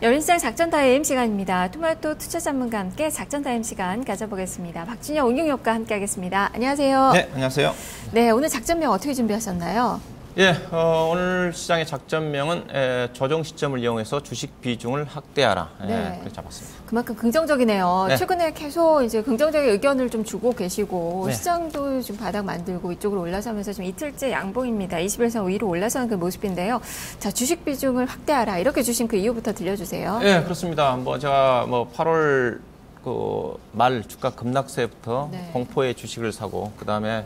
열린시장 작전타임 시간입니다. 토마토 투자 전문가와 함께 작전타임 시간 가져보겠습니다. 박준영 응용효과 함께하겠습니다. 안녕하세요. 네, 안녕하세요. 네, 오늘 작전명 어떻게 준비하셨나요? 예, 오늘 시장의 작전명은 조정 시점을 이용해서 주식 비중을 확대하라. 네. 그렇게 잡았습니다. 그만큼 긍정적이네요. 네. 최근에 계속 이제 긍정적인 의견을 좀 주고 계시고 네. 시장도 좀 바닥 만들고 이쪽으로 올라서면서 좀 이틀째 양봉입니다. 21선 위로 올라서는 그 모습인데요. 자, 주식 비중을 확대하라. 이렇게 주신 그 이유부터 들려주세요. 네, 그렇습니다. 제가 8월 말 주가 급락세부터 네. 공포의 주식을 사고 그다음에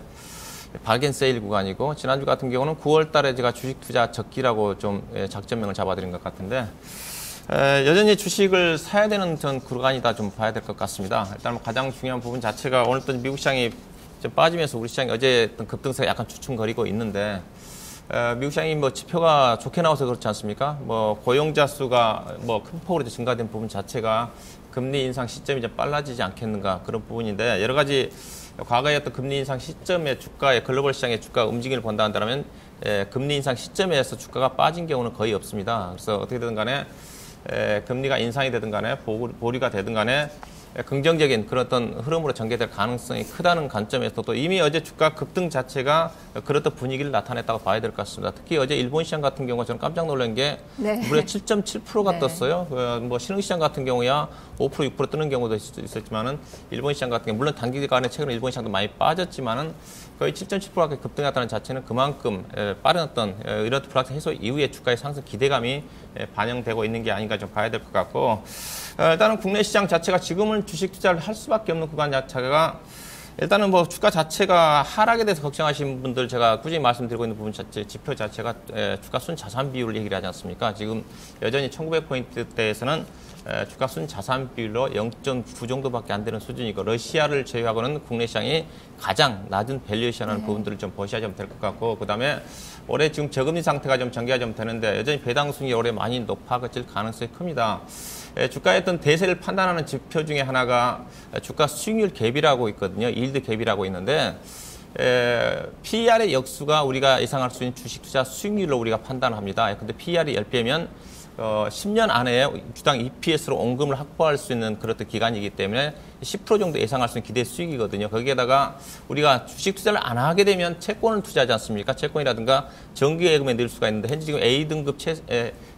발겐 세일 구간이고 지난주 같은 경우는 9월 달에 제가 주식 투자 적기라고 좀 작전명을 잡아드린 것 같은데 여전히 주식을 사야 되는 전 구간이다 좀 봐야 될 것 같습니다. 일단 가장 중요한 부분 자체가 오늘 또 미국 시장이 좀 빠지면서 우리 시장이 어제 급등세가 약간 주춤거리고 있는데 미국 시장이 지표가 좋게 나와서 그렇지 않습니까? 고용자 수가 큰 폭으로 증가된 부분 자체가 금리 인상 시점이 좀 빨라지지 않겠는가 그런 부분인데 여러 가지 과거의 어떤 금리 인상 시점에 주가의 글로벌 시장의 주가 움직임을 본다 한다면 금리 인상 시점에서 주가가 빠진 경우는 거의 없습니다. 그래서 어떻게든 간에 금리가 인상이 되든 간에 보류가 되든 간에 긍정적인 그런 어떤 흐름으로 전개될 가능성이 크다는 관점에서 또 이미 어제 주가 급등 자체가 그렇던 분위기를 나타냈다고 봐야 될 것 같습니다. 특히 어제 일본 시장 같은 경우 저는 깜짝 놀란 게 네. 무려 7.7%가 네. 떴어요. 신흥시장 같은 경우야 5%, 6% 뜨는 경우도 있었지만은 일본 시장 같은 경우 물론 단기간에 최근에 일본 시장도 많이 빠졌지만은 거의 7.7%가 급등했다는 자체는 그만큼 빠른 어떤 이런 불확실 해소 이후에 주가의 상승 기대감이 반영되고 있는 게 아닌가 좀 봐야 될 것 같고 일단은 국내 시장 자체가 지금은 주식 투자를 할 수밖에 없는 구간 자체가 일단은 주가 자체가 하락에 대해서 걱정하시는 분들 제가 꾸준히 말씀드리고 있는 부분 자체 지표 자체가 주가 순 자산 비율을 얘기를 하지 않습니까? 지금 여전히 1900포인트대에서는 주가 순 자산 비율로 0.9 정도밖에 안 되는 수준이고 러시아를 제외하고는 국내 시장이 가장 낮은 밸류에이션하는 부분들을 좀 보셔야 좀 될 것 같고 그다음에 올해 지금 저금리 상태가 좀 전개가 좀 되는데 여전히 배당 수익이 올해 많이 높아질 가능성이 큽니다. 주가의 어떤 대세를 판단하는 지표 중에 하나가 주가 수익률 갭이라고 있거든요. 일드 갭이라고 있는데 PER의 역수가 우리가 예상할 수 있는 주식 투자 수익률로 우리가 판단합니다. 근데 PER이 10배면 10년 안에 주당 EPS로 원금을 확보할 수 있는 그런 기간이기 때문에 10% 정도 예상할 수 있는 기대 수익이거든요. 거기에다가 우리가 주식 투자를 안 하게 되면 채권을 투자하지 않습니까? 채권이라든가 정기예금에 넣을 수가 있는데 현재 지금 A등급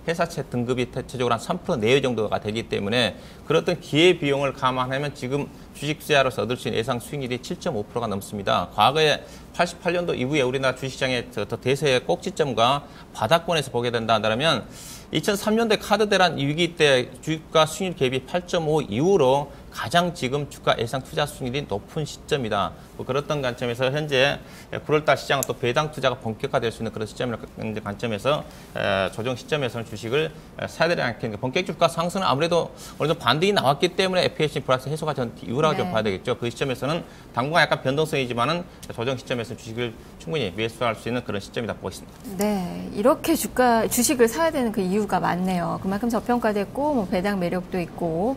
회사채 등급이 대체적으로 한 3% 내외 정도가 되기 때문에 그런 어떤 기회 비용을 감안하면 지금 주식 투자로서 얻을 수 있는 예상 수익률이 7.5%가 넘습니다. 과거에 88년도 이후에 우리나라 주식시장의 대세의 꼭지점과 바닥권에서 보게 된다 한다면 2003년도에 카드 대란 위기 때 주가 수익률 갭이 8.5 이후로 가장 지금 주가 예상 투자 수익률이 높은 시점이다. 그렇던 관점에서 현재 9월달 시장은 또 배당 투자가 본격화될 수 있는 그런 시점이라는 관점에서 조정 시점에서는 주식을 사야 되지 않겠는가. 본격 주가 상승은 아무래도 어느 정도 반등이 나왔기 때문에 FOMC 불확실 해소가 전 이후라고 좀 봐야 되겠죠. 그 시점에서는 당분간 약간 변동성이지만은 조정 시점에서 주식을 충분히 매수할 수 있는 그런 시점이다 보고 있습니다. 네, 이렇게 주식을 사야 되는 그 이유가 많네요. 그만큼 저평가됐고 배당 매력도 있고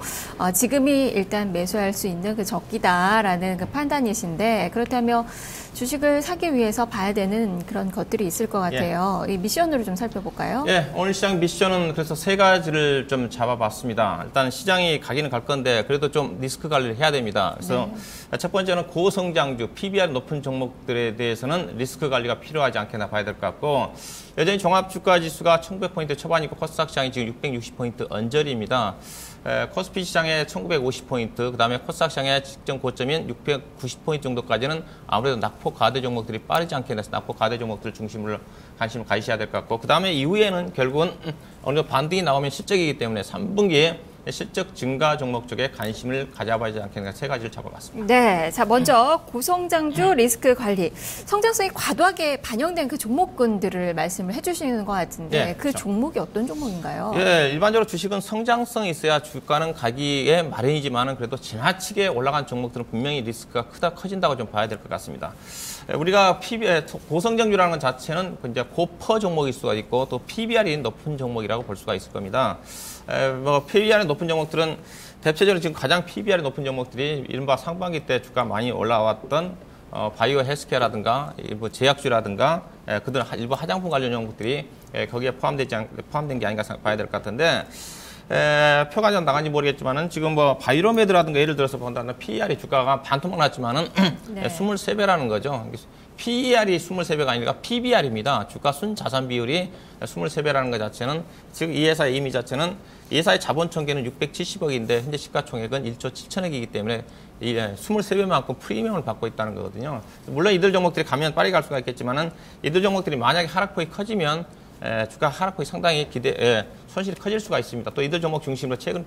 지금이 일단 매수할 수 있는 그 적기다라는 그 판단이신데 그렇다면 주식을 사기 위해서 봐야 되는 그런 것들이 있을 것 같아요. 이 미션으로 좀 살펴볼까요? 예, 오늘 시장 미션은 그래서 세 가지를 좀 잡아봤습니다. 일단 시장이 가기는 갈 건데 그래도 좀 리스크 관리를 해야 됩니다. 그래서 첫 번째는 고성장주, PBR 높은 종목들에 대해서는 리스크 관리가 필요하지 않겠나 봐야 될 것 같고 여전히 종합주가지수가 1900포인트 초반이고 코스닥 시장이 지금 660포인트 언저리입니다. 코스피 시장의 1950포인트, 그 다음에 코스닥 시장의 직전 고점인 690포인트 정도까지는 아무래도 낙폭 가대 종목들이 빠르지 않게 돼서 낙폭 가대 종목들 중심으로 관심을 가지셔야 될 것 같고 그 다음에 이후에는 결국은 어느 정도 반등이 나오면 실적이기 때문에 3분기에 실적 증가 종목 쪽에 관심을 가져봐야 하지 않겠는가 세 가지를 잡아봤습니다. 네, 자 먼저 고성장주 리스크 관리, 성장성이 과도하게 반영된 그 종목군들을 말씀을 해주시는 것 같은데 네, 그 그렇죠. 종목이 어떤 종목인가요? 예, 일반적으로 주식은 성장성이 있어야 주가는 가기에 마련이지만은 그래도 지나치게 올라간 종목들은 분명히 리스크가 커진다고 좀 봐야 될 것 같습니다. 우리가 고성장주라는 것 자체는 이제 고퍼 종목일 수가 있고 또 PBR이 높은 종목이라고 볼 수가 있을 겁니다. PBR이 높은 종목들은 대체적으로 지금 가장 PBR이 높은 종목들이 이른바 상반기 때 주가 많이 올라왔던 바이오 헬스케어라든가 일부 제약주라든가 그들 일부 화장품 관련 종목들이 거기에 포함된 게 아닌가 봐야 될 것 같은데 표가 좀 나간지 모르겠지만은 지금 뭐 바이로메드라든가 예를 들어서 본다면 PER이 주가가 반토막 났지만은 네. 23배라는 거죠. PER이 23배가 아니라 PBR입니다. 주가 순자산 비율이 23배라는 것 자체는 즉 이 회사의 의미 자체는 이 회사의 자본 총계는 670억인데 현재 시가총액은 1조 7천억이기 때문에 23배만큼 프리미엄을 받고 있다는 거거든요. 물론 이들 종목들이 가면 빨리 갈 수가 있겠지만은 이들 종목들이 만약에 하락폭이 커지면 주가 하락폭이 상당히 손실이 커질 수가 있습니다. 또 이들 종목 중심으로 최근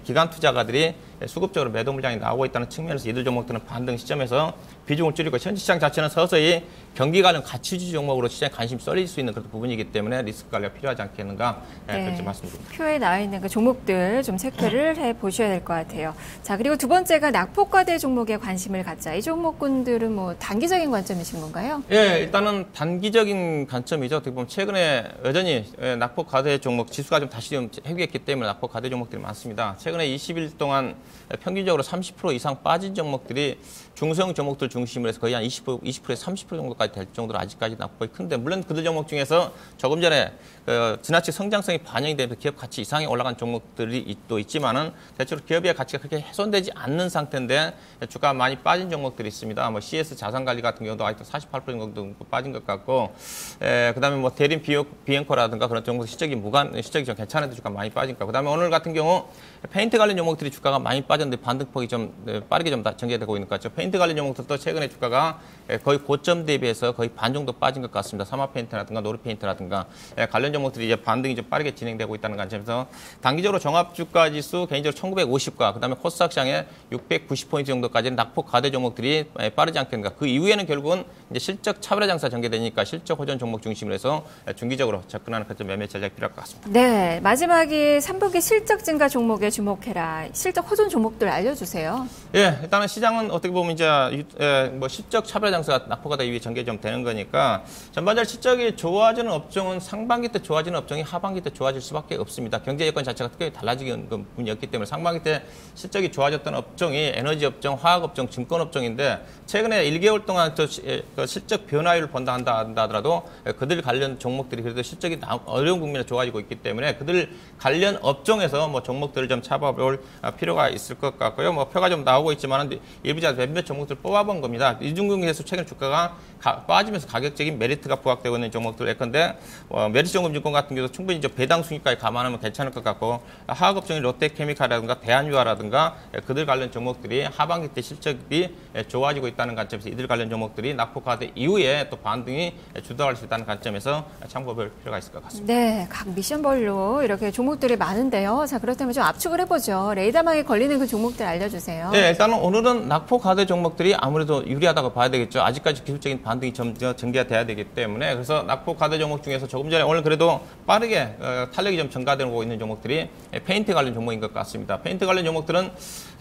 기관 투자가들이 수급적으로 매도 물량이 나오고 있다는 측면에서 이들 종목들은 반등 시점에서 비중을 줄이고 현지 시장 자체는 서서히 경기 관련 가치주의 종목으로 시장에 관심이 쏠릴 수 있는 그런 부분이기 때문에 리스크 관리가 필요하지 않겠는가 그렇게 말씀드립니다. 표에 나와 있는 그 종목들 좀 체크를 해 보셔야 될 것 같아요. 자, 그리고 두 번째가 낙폭과대 종목에 관심을 갖자. 이 종목군들은 뭐 단기적인 관점이신 건가요? 예, 일단은 단기적인 관점이죠. 어떻게 보면 최근에 여전히 낙폭과대 종목 지수가 좀 다시 좀 회귀했기 때문에 낙폭과대 종목들이 많습니다. 최근에 20일 동안 평균적으로 30% 이상 빠진 종목들이 중소형 종목들 중심으로 해서 거의 한 20%에서 30% 정도까지 될 정도로 아직까지 낙폭이 큰데 물론 그들 종목 중에서 조금 전에 지나치게 성장성이 반영이 되면서 기업 가치 이상이 올라간 종목들이 또 있지만은 대체로 기업의 가치가 그렇게 훼손되지 않는 상태인데 주가가 많이 빠진 종목들이 있습니다. 뭐 CS 자산관리 같은 경우도 아직도 48% 정도 빠진 것 같고, 그다음에 뭐 대림 비앵커라든가 그런 종목 실적이 좀 괜찮은데 주가 많이 빠진까. 그다음에 오늘 같은 경우 페인트 관련 종목들이 주가가 많이 빠졌는데 반등폭이 좀 빠르게 좀 전개되고 있는 것 같죠. 페인트 관련 종목들도 최근에 주가가 거의 고점 대비해서 거의 반 정도 빠진 것 같습니다. 사마 페인트라든가 노르 페인트라든가 관련 종목들이 이제 반등이 좀 빠르게 진행되고 있다는 관점에서 단기적으로 종합주가 지수 개인적으로 1950과 그다음에 코스닥 시장에 690포인트 정도까지는 낙폭 과대 종목들이 빠르지 않겠는가. 그 이후에는 결국은 이제 실적 차별화 장사 전개되니까 실적 호전 종목 중심으로 해서 중기적으로 접근하는 그런 매매 전략이 필요할 것 같습니다. 네, 마지막이 3분기 실적 증가 종목에 주목해라. 실적 호전 종목들 알려주세요. 예, 일단은 시장은 어떻게 보면 이제 뭐 실적 차별화 장사가 낙폭과대 이후에 전개 좀 되는 거니까 전반적으로 실적이 좋아지는 업종은 상반기 때 좋아지는 업종이 하반기 때 좋아질 수밖에 없습니다. 경제 여건 자체가 특별히 달라지는 부분이었기 때문에 상반기 때 실적이 좋아졌던 업종이 에너지 업종, 화학 업종, 증권 업종인데 최근에 1개월 동안 그 실적 변화율을 본다 하더라도 그들 관련 종목들이 그래도 실적이 어려운 국면에 좋아지고 있기 때문에 그들 관련 업종에서 뭐 종목들을 좀 잡아볼 필요가 있을 것 같고요. 뭐 표가 좀 나오고 있지만 일부자 몇몇 종목들을 뽑아본 겁니다. 이중금에서 최근 주가가 빠지면서 가격적인 메리트가 부각되고 있는 종목들 예컨대 메리츠정금증권 같은 경우도 충분히 배당 수익까지 감안하면 괜찮을 것 같고 화학업종인 롯데케미칼이라든가 대한유화라든가 그들 관련 종목들이 하반기 때 실적이 좋아지고 있다는 관점에서 이들 관련 종목들이 낙폭과대 이후에 또 반등이 주도할 수 있다는 관점에서 참고볼 필요가 있을 것 같습니다. 네, 각 미션별로 이렇게 종목들이 많은데요. 자, 그렇다면 좀 압축을 해보죠. 레이더망에 걸리는 그 종목들 알려주세요. 네, 일단은 오늘은 낙폭과대 종목들이 아무래도 유리하다고 봐야 되겠죠. 아직까지 기술적인 반등이 전개가 돼야 되기 때문에 그래서 낙폭과대 종목 중에서 조금 전에 오늘 그래도 빠르게 탄력이 좀 증가되고 있는 종목들이 페인트 관련 종목인 것 같습니다. 페인트 관련 종목들은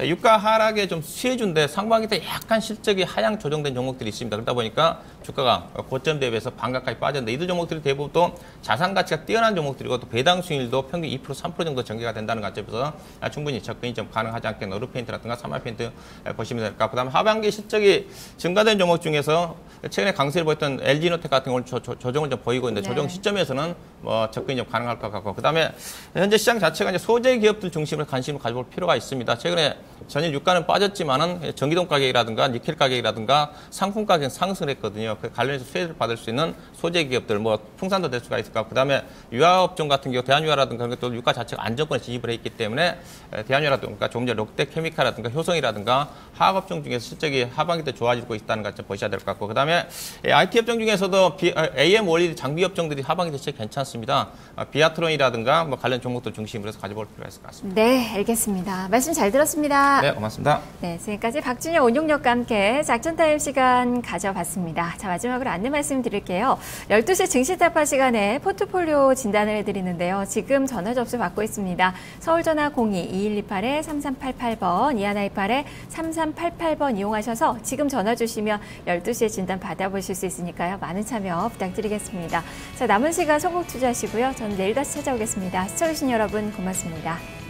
유가 하락에 좀 수혜주인데 상반기 때 약간 실적이 하향 조정된 종목들이 있습니다. 그러다 보니까 주가가 고점 대비해서 반 가까이 빠졌는데 이들 종목들이 대부분 또 자산 가치가 뛰어난 종목들이고 또 배당 수익률도 평균 2% 3% 정도 전개가 된다는 관점에서 충분히 접근이 좀 가능하지 않겠나. 노르페인트라든가 사마페인트 보시면 될 것 같고 그다음에 하반기 실적이 증가된 종목 중에서 최근에 강세를 보였던 LG노텍 같은 경우는 조정을 좀 보이고 있는데 조정 시점에서는 뭐 접근이 좀 가능할 것 같고 그다음에 현재 시장 자체가 이제 소재 기업들 중심으로 관심을 가져볼 필요가 있습니다. 최근에 전일 유가는 빠졌지만은 전기동 가격이라든가 니켈 가격이라든가 상품 가격 상승을 했거든요. 그 관련해서 수혜를 받을 수 있는 소재 기업들 뭐 풍산도 될 수가 있을 것 같고 그다음에 유화업종 같은 경우 대한유화라든가 또 유가 자체가 안정권에 진입을 했기 때문에 대한유화라든가 조금 전에 롯데케미칼이라든가 효성이라든가 화학업종 중에서 실적이 하반기 때 좋아지고 있다는 것 좀 보셔야 될 것 같고 그다음에 IT 업종 중에서도 AM 원리 장비 업종들이 하반기 때 진짜 괜찮습니다. 비아트론이라든가 뭐 관련 종목들 중심으로 해서 가져볼 필요가 있을 것 같습니다. 네, 알겠습니다. 말씀 잘 들었습니다. 네, 고맙습니다. 네, 지금까지 박준영 운용력과 함께 작전타임 시간 가져봤습니다. 자, 마지막으로 안내 말씀 드릴게요. 12시 증시타파 시간에 포트폴리오 진단을 해드리는데요. 지금 전화 접수 받고 있습니다. 서울전화 02-2128-3388번, 2128-3388번 이용하셔서 지금 전화 주시면 12시에 진단 받아보실 수 있으니까요. 많은 참여 부탁드리겠습니다. 자, 남은 시간 성공 투자하시고요. 저는 내일 다시 찾아오겠습니다. 시청해주신 여러분 고맙습니다.